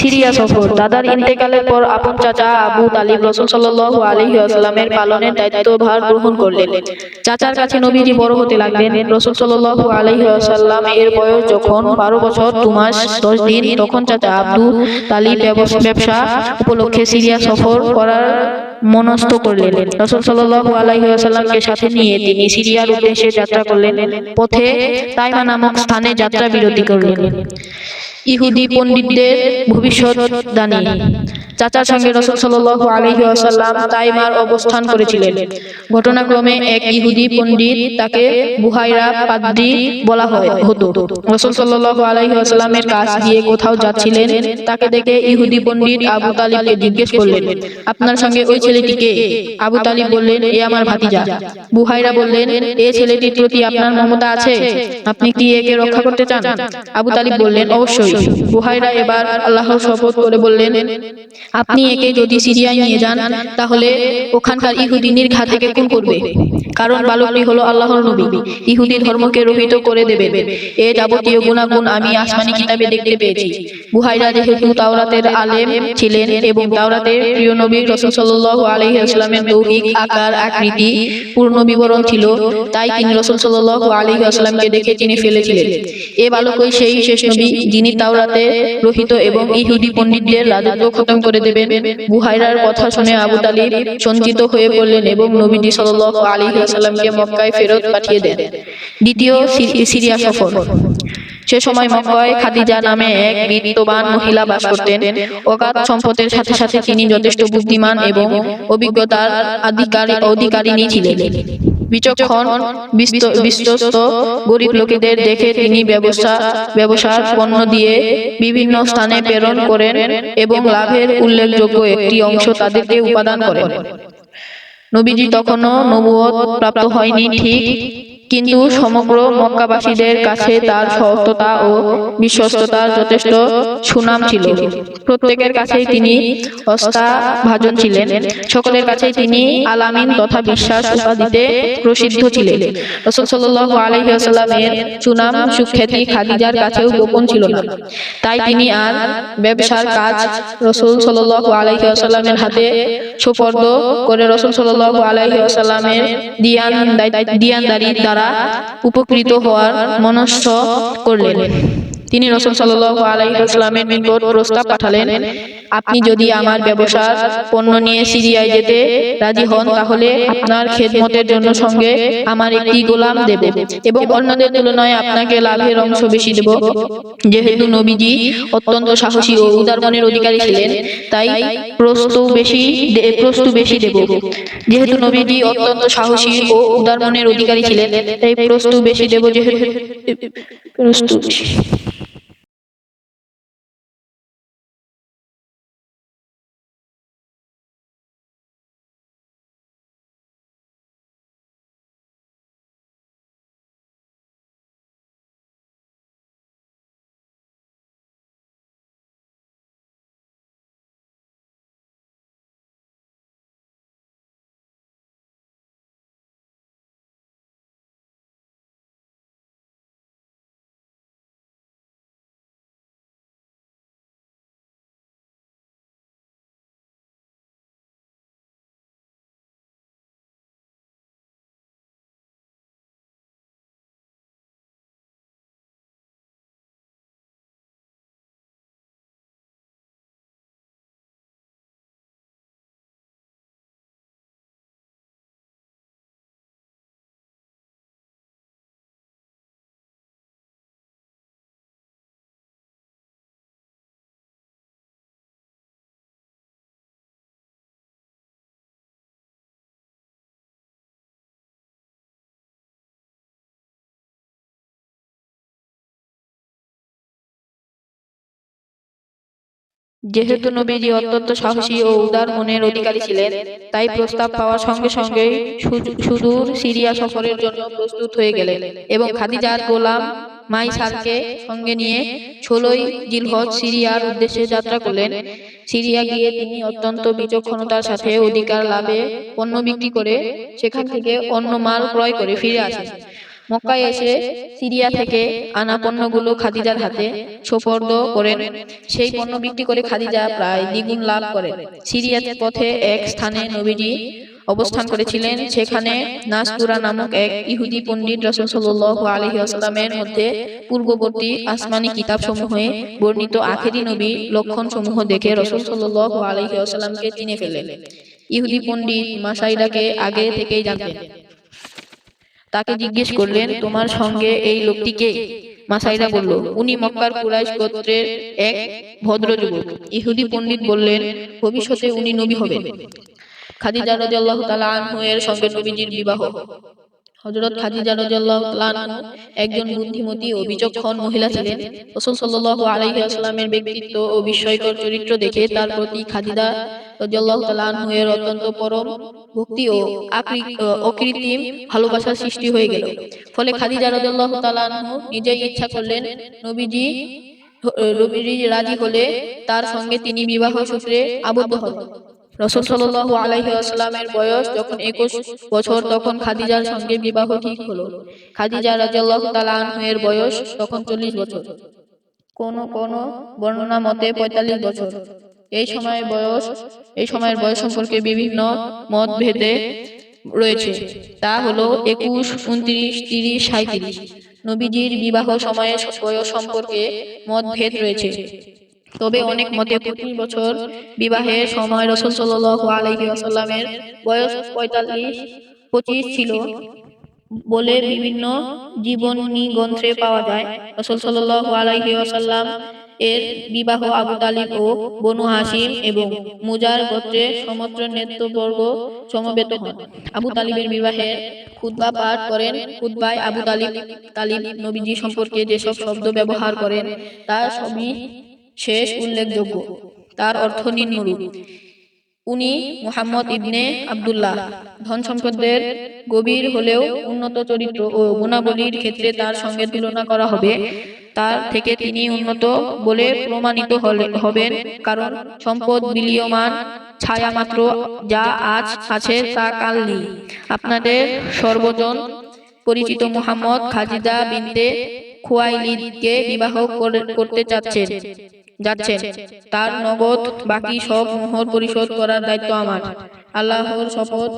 Syria সফর। দাদার ইন্তেকালের পর আপন চাচা আবু তালিব রাসূল সাল্লাল্লাহু আলাইহি ওয়াসাল্লামের পালনের দায়িত্বভার গ্রহণ করলেন। চাচার কাছে নবীজি বড় হতে লাগলেন। রাসূল সাল্লাল্লাহু আলাইহি ওয়াসাল্লাম এর বয়স যখন 12 বছর 2 মাস 10 দিন, তখন চাচা আবু তালিব ব্যবসা উপলক্ষে সিরিয়া সফর করার মনস্থ করলেন। রাসূল সাল্লাল্লাহু আলাইহি ওয়াসাল্লামকে সাথে নিয়ে তিনি সিরিয়ার উদ্দেশ্যে যাত্রা করলেন। পথে তাইমা নামক স্থানে যাত্রা বিরতি করলেন। ইহুদি পণ্ডিতদের ভবিষ্যদ্বাণী। চাচার সঙ্গে রাসূল সাল্লাল্লাহু আলাইহি ওয়াসাল্লাম তাইমার অবস্থান করেছিলেন। ঘটনাক্রমে এক ইহুদি পণ্ডিত, তাকে বুহাইরা পাদ্রী বলা হতো, রাসূল সাল্লাল্লাহু আলাইহি ওয়াসাল্লামের কাছ দিয়ে কোথাও যাচ্ছিলেন। তাকে দেখে ইহুদি পণ্ডিত আবু তালিবকে জিজ্ঞেস করলেন, আপনার সঙ্গে ওই ছেলেটি কে? আবু তালিব বললেন, এ আমার ভাতিজা। বুহাইরা বললেন, এ ছেলেটির প্রতি আপনার মমতা আছে? আপনি কি একে রক্ষা করতে চান? আবু তালিব বললেন, অবশ্যই। বুহাইরা এবার আল্লাহর শপথ করে বললেন, আপনি একে যদি সিরিয়ায় নিয়ে যান, তাহলে ওখানকার ইহুদি নির্ঘাত থেকে খুন করবে, কারণ বালকটি হলো আল্লাহর নবী, ইহুদি ধর্মকে রহিত করে দেবে। এ যাবতীয় গুণাগুণ আমি আসমানি কিতাবে দেখতে পেয়েছি। বুহাইরা যেহেতু তাওরাতের আলেম ছিলেন এবং তাওরাতের প্রিয় নবী রাসূল সাল্লাল্লাহু আলাইহি ওয়াসাল্লামের দৈহিক আকার আকৃতি পূর্ণ বিবরণ ছিল, তাই তিনি রাসূল সাল্লাল্লাহু আলাইহি ওয়াসাল্লামকে দেখে চিনে ফেলেছিলেন। এ বালকই সেই শেষ নবী, যিনি তাওরাতে রহিত এবং ইহুদি পণ্ডিতদের রাজত্ব খতম করে দেবেন। বুহাইরার কথা শুনে আবু তালিব সঞ্চিত হয়ে পড়লেন এবং নবীজি সাল্লাল্লাহু আলাইহি ওয়াসাল্লামকে মক্কায় ফেরত পাঠিয়ে দেন। দ্বিতীয় সিরিয়া সফর। সে সময় মক্কায় খাদিজা নামে এক বিত্তবান মহিলা বাস করতেন। অগাধ সম্পদের সাথে সাথে তিনি যথেষ্ট বুদ্ধিমান এবং অভিজ্ঞতার অধিকারিণী ছিলেন। বিচক্ষণ বিশ্বস্ত গরিব লোকেদের দেখে তিনি ব্যবসার পণ্য দিয়ে বিভিন্ন স্থানে প্রেরণ করেন এবং লাভের উল্লেখযোগ্য একটি অংশ তাদেরকে উপাদান করেন। নবীজি তখনও নবুয়ত প্রাপ্ত হয়নি ঠিক, কিন্তু সমগ্র মক্কাবাসীদের কাছে তার সততা ও বিশ্বস্ততার যথেষ্ট সুনাম ছিল। প্রত্যেকের কাছেই তিনি আস্থাভাজন ছিলেন। সকলের কাছেই তিনি আল আমিন তথা বিশ্বাস উপাধিতে প্রসিদ্ধ ছিলেন। রাসূল সাল্লাল্লাহু আলাইহি ওয়াসাল্লামের সুনাম সুখ্যাতি খাদিজার কাছেও গোপন ছিল না। তাই তিনি আর ব্যবসার কাজ রাসূল সাল্লাল্লাহু আলাইহি ওয়াসাল্লামের হাতে সুপর্দ করে রাসূল সাল্লাল্লাহু আলাইহি ওয়াসাল্লামের দিয়ানদারি দ্বারা উপকৃত হওয়ার মনস্থ করলেন। তিনি রাসূল সাল্লাল্লাহু আলাইহি ওয়াসাল্লামের নিকট প্রস্তাব পাঠালেন, আপনি যদি আমার ব্যবসার পণ্য নিয়ে সিরিয়ায় যেতে রাজি হন, তাহলে আপনার খেদমতের জন্য সঙ্গে আমার একটি গোলাম দেব এবং অন্যদের তুলনায় আপনাকে লাভের অংশ বেশি দেব। যেহেতু নবীজি অত্যন্ত সাহসী ও উদার মনের অধিকারী ছিলেন, তাই প্রস্তু বেশি দেব। যেহেতু নবীজি অত্যন্ত সাহসী ও উদার মনের অধিকারী ছিলেন, তাই প্রস্তু বেশি দেব। যেহেতু নবীজি অত্যন্ত সাহসী ও উদার মনের অধিকারী ছিলেন, তাই প্রস্তাব পাওয়ার সঙ্গে সঙ্গেই সুদূর সিরিয়া সফরের জন্য প্রস্তুত হয়ে গেলেন এবং খাদিজার গোলাম মাইসারকে সঙ্গে নিয়ে 16ই জিলহজ সিরিয়ার উদ্দেশ্যে যাত্রা করলেন। সিরিয়া গিয়ে তিনি অত্যন্ত বিচক্ষণতার সাথে অধিকার লাভে পণ্য বিক্রি করে সেখান থেকে অন্য মাল ক্রয় করে ফিরে আসেন। মক্কায় এসে সিরিয়া থেকে আনা পণ্যগুলো খাদিজার হাতে সোপর্দ করেন। সেই পণ্য বিক্রি করে খাদিজা প্রায় দ্বিগুণ লাভ করেন। সিরিয়ার পথে এক স্থানে নবীজি অবস্থান করেছিলেন। সেখানে নাসতুরা নামক এক ইহুদি পণ্ডিত রাসূল সাল্লাল্লাহু আলাইহি ওয়াসাল্লামের মধ্যে পূর্ববর্তী আসমানী কিতাবসমূহে বর্ণিত আখেরি নবী লক্ষণসমূহ দেখে রাসূল সাল্লাল্লাহু আলাইহি ওয়াসাল্লামকে চিনে ফেলেন। ইহুদি পণ্ডিত মাসাইদাকে আগে থেকেই জানতেন। তাকে জিজ্ঞেস করলেন, তোমার সঙ্গে এই লোকটি কে? মাসাইদা বলল, উনি মক্কার কুরাইশ গোত্রের এক ভদ্র যুবক। ইহুদি পণ্ডিত বললেন, ভবিষ্যতে উনি নবী হবেন। খাদিজা রাদিয়াল্লাহু তাআলা আনহু এর সঙ্গে নবীজির বিবাহ। হযরত খাদিজা রাদিয়াল্লাহু তাআলা আনহু একজন বুদ্ধিমতী ও বিচক্ষণ মহিলা ছিলেন। রাসূল সাল্লাল্লাহু আলাইহি ওয়াসাল্লামের ব্যক্তিত্ব ও বিস্ময়কর চরিত্র দেখে তার প্রতি খাদিজা রাদিয়াল্লাহু তাআলা আনহু এর অত্যন্ত পরম ভক্তি ও অকৃত্রিম ভালোবাসার সৃষ্টি হয়ে গেল। ফলে খাদিজা রাদিয়াল্লাহু তাআলা আনহু নিজেই ইচ্ছা করলেন, নবীজি রাজি হলে তার সঙ্গে তিনি বিবাহ সূত্রে আবদ্ধ হবেন। রাসূল সাল্লাল্লাহু আলাইহি ওয়াসাল্লামের বয়স যখন 21 বছর তখন খাদিজার সঙ্গে বিবাহ ঠিক হলো। খাদিজা রাদিয়াল্লাহু তাআলা আনহা এর বয়স তখন 40 বছর, কোন কোন বর্ণনা মতে 45 বছর। এই সময়ের বয়স সম্পর্কে বিভিন্ন মতভেদে রয়েছে। তা হলো 21, 29, 30, 37। নবীজির বিবাহ সময়ের বয়স সম্পর্কে মতভেদ রয়েছে। তবে অনেক মতে 25 বছর বিবাহের সময় রাসূল সাল্লাল্লাহু আলাইহি ওয়াসাল্লামের বয়স 45-25 ছিল বলে বিভিন্ন জীবনী গ্রন্থে পাওয়া যায়। রাসূল সাল্লাল্লাহু আলাইহি ওয়াসাল্লাম এর বিবাহ আবু তালিব ও বনু হাশিম এবং মুজার গোত্রের সমস্ত নেতৃবর্গ সমবেত হন। আবু তালিবের বিবাহে খুতবা পাঠ করেন। খুতবায় আবু তালিব নবীজি সম্পর্কে যেসব শব্দ ব্যবহার করেন তা সবই শেষ উল্লেখযোগ্য। তার অর্থ নিম্নরূপ: উনি মুহাম্মদ ইবনে আব্দুল্লাহ। ধন সম্পদের গভীর হলেও উন্নত চরিত্র ও গুণাবলীর ক্ষেত্রে তার সঙ্গে তুলনা করা হবে। তার থেকে তিনি উন্নত বলে প্রমাণিত হবেন, কারণ সম্পদ বিলীয়মান ছায়া মাত্র, যা আজ আছে তা কাল নেই। আপনাদের সর্বজন পরিচিত মুহাম্মদ খাদিজা বিনতে খুয়াইলিদকে বিবাহ করতে যাচ্ছেন। তার নগদ বাকি সব মোহর পরিশোধ করার দায়িত্ব আমার। আল্লাহর শপথ,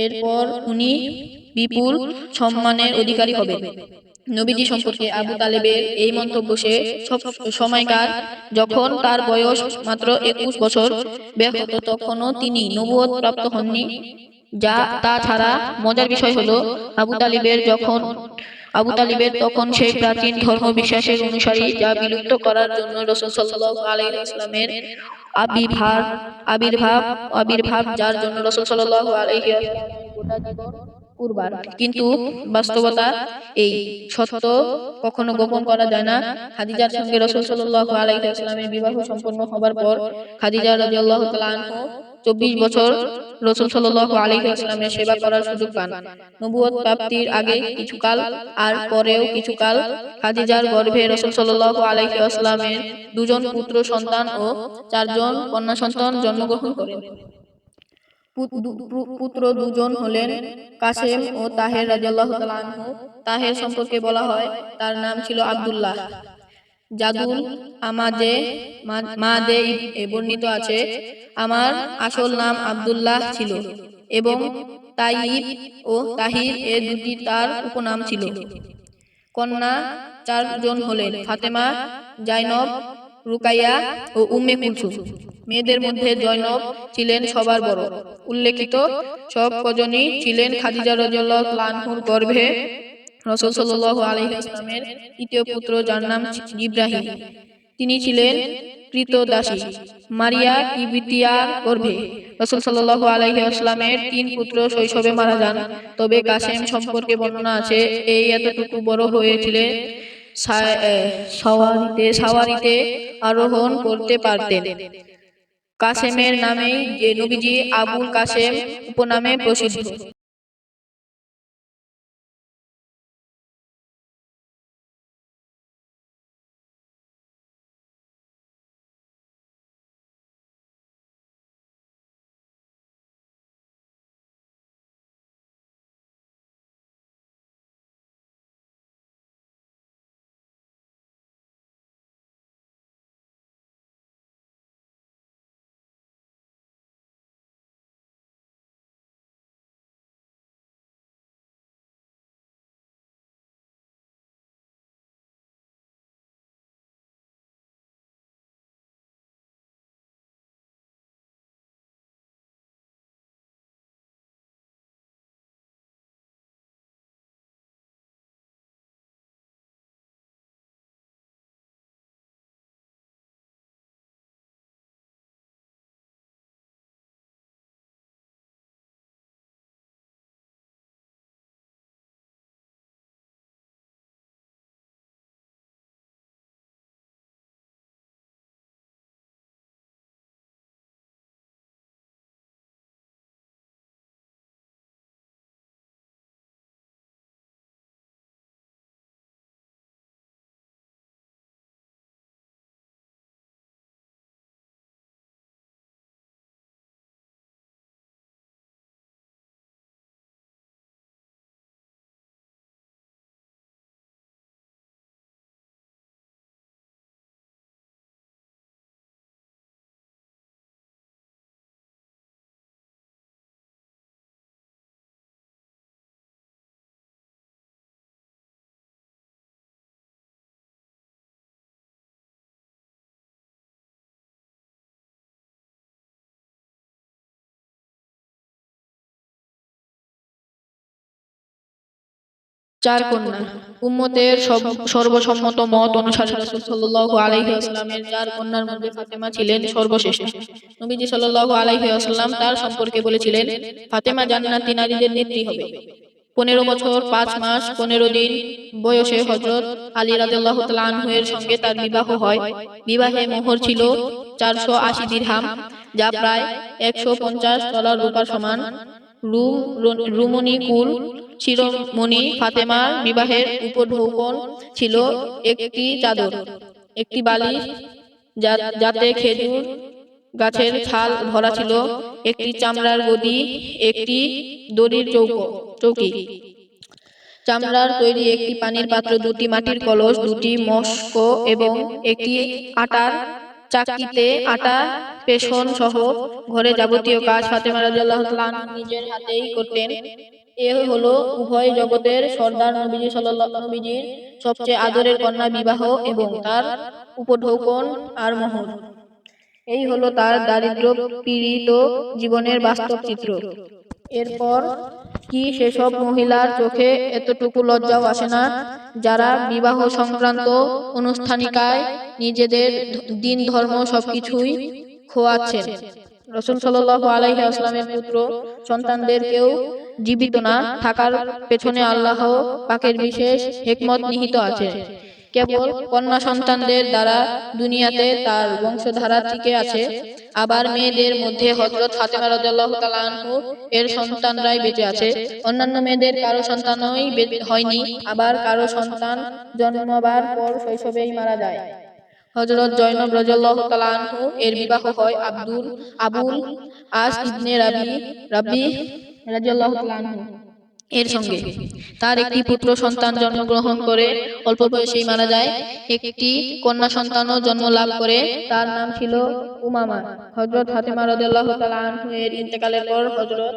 এরপর উনি বিপুল সম্মানের অধিকারী হবেন। নবীজি সম্পর্কে আবু তালেবের এই মন্তব্য সে সময়কার যখন তার বয়স মাত্র 21 বছর ব্যাহত, তখনও তিনি নবুয়ত প্রাপ্ত হননি। তাছাড়া মজার বিষয় হলো, আবু তালিবের তখন সেই প্রাচীন ধর্ম বিশ্বাসের অনুসারী, যা বিলুপ্ত করার জন্য রাসূল সাল্লাল্লাহু আলাইহি ওয়াসাল্লামের আবির্ভাব, যার জন্য রাসূল সাল্লাল্লাহু আলাইহি ওয়াসাল্লামের গোটা জীবন কুরবান। কিন্তু বাস্তবতা এই, সত্য কখনো গোপন করা যায় না। খাদিজার সঙ্গে রাসূল সাল্লাল্লাহু আলাইহি ওয়াসাল্লামের বিবাহ সম্পন্ন হবার পর খাদিজা রাদিয়াল্লাহু তাআলা আনহা 24 বছর রাসূল সাল্লাল্লাহু আলাইহি ওয়াসাল্লামের সেবা করার সুযোগ পান। নবুয়ত প্রাপ্তির আগে কিছুকাল আর পরেও কিছুকাল খাদিজার গর্ভে রাসূল সাল্লাল্লাহু আলাইহি ওয়াসাল্লামের 2 জন পুত্র সন্তান ও 4 জন কন্যা সন্তান জন্মগ্রহণ করেন। পুত্র 2 জন হলেন কাসেম ও তাহের রাদিয়াল্লাহু তাআলা আনহু। তাহের সম্পর্কে বলা হয়, তার নাম ছিল আব্দুল্লাহ। জাদুল মাদে বর্ণিত আছে, আমার আসল নাম আব্দুল্লাহ ছিল এবং তাইব ও তাহির এ দুটি তার উপনাম ছিল। কন্যা 4 জন হলেন ফাতেমা, জাইনব, রুকাইয়া ও উম্মে কুলসুম। মেয়েদের মধ্যে জয়নব ছিলেন সবার বড়। উল্লেখিত সব কজনই ছিলেন খাদিজা রাদিয়াল্লাহু তাআলা আনহুর গর্ভে রাসূল সাল্লাল্লাহু আলাইহি ওয়াসাল্লামের তৃতীয় পুত্র, যার নাম ইব্রাহিম। তিনি ছিলেন কৃতদাসী। মারিয়া কিবতিয়ার গর্ভে রাসূল সাল্লাল্লাহু আলাইহি ওয়াসাল্লামের 3 পুত্র শৈশবে মারা যান। তবে কাসেম সম্পর্কে বর্ণনা আছে, এই এতটুকু বড় হয়েছিলেন সাওয়ারিতে আরোহণ করতে পারতেন। কাসেমের নামেই নবীজি আবুল কাসেম উপনামে প্রসিদ্ধ। চার কন্যা। উম্মতের সর্বসম্মত মত অনুসারে রাসূল সাল্লাল্লাহু আলাইহি ওয়াসাল্লামের চার কন্যার মধ্যে ফাতেমা ছিলেন সর্বশ্রেষ্ঠ। নবীজি সাল্লাল্লাহু আলাইহি ওয়াসাল্লাম তার সম্পর্কে বলেছিলেন, ফাতেমা জান্নাতি নারীদের নেত্রী হবে। 15 বছর 5 মাস 15 দিন বয়সে হযরত আলী রাদিয়াল্লাহু তাআলা আনহু এর সঙ্গে তার বিবাহ হয়। বিবাহে মোহর ছিল 480 দিরহাম, যা প্রায় $150 রূপার সমান। রুমনি কুল শিরোমণি ফাতেমার বিবাহের উপঢৌকন ছিল একটি চাদর, একটি বালিশ যাতে খেজুর গাছের ছাল ভরা ছিল, একটি চামড়ার গদি, একটি দড়ির চৌকি, চামড়ার তৈরি একটি পানির পাত্র, দুটি মাটির কলস, দুটি মস্ক এবং একটি আটার চাকিতে আটা পেষণ সহ ঘরে যাবতীয় কাজ ফাতেমা রাদিয়াল্লাহু তাআলা আনহা নিজের হাতেই করতেন। এ হলো উভয় জগতের সর্দার নবীজির সবচেয়ে আদরের কন্যা বিবাহ এবং তার উপঢৌকন আর মোহর। এই হলো তার দারিদ্র পীড়িত জীবনের বাস্তব চিত্র। এরপর কি সেসব মহিলার চোখে এতটুকু লজ্জাও আসে না, যারা বিবাহ সংক্রান্ত অনুষ্ঠানিকায় নিজেদের দিন ধর্ম সবকিছুই খোয়াচ্ছেন? রাসূল সাল্লাল্লাহু আলাইহি ওয়াসাল্লামের পুত্র সন্তানদেরকেও জীবিত না থাকার পেছনে আল্লাহ পাকের বিশেষ হিকমত নিহিত আছে। কেবল কন্যা সন্তানদের দ্বারা দুনিয়াতে তার বংশধারা টিকে আছে। আবার মেয়েদের মধ্যে হযরত ফাতেমা রাদিয়াল্লাহু তাআলা আনহু এর সন্তানরাই বেঁচে আছে। অন্যান্য মেয়েদের কারো সন্তানই হয়নি, আবার কারো সন্তান জন্মাবার পর শৈশবেই মারা যায়। হযরত জয়নব রাদিয়াল্লাহু তাআলা আনহু এর বিবাহ হয় আবুল আস ইবনে রাবি রাদিয়াল্লাহু তাআলা আনহু এর সঙ্গে। তার একটি পুত্র সন্তান জন্মগ্রহণ করে অল্প বয়সেই মারা যায়। একটি কন্যা সন্তানও জন্ম লাভ করে, তার নাম ছিল উমামা। হযরত ফাতেমা রাদিয়াল্লাহু তাআলা আনহু এর ইন্তেকালের পর হযরত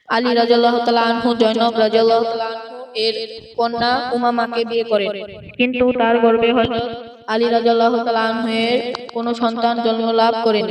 আলী রাদিয়াল্লাহু তাআলা আনহু জয়নব রাদিয়াল্লাহু তাআলা আনহু এর কন্যা উমামাকে বিয়ে করেন, কিন্তু তার গর্ভে হযরত আলী রাদিয়াল্লাহু তাআলা আনহু এর কোনো সন্তান জন্ম লাভ করেন।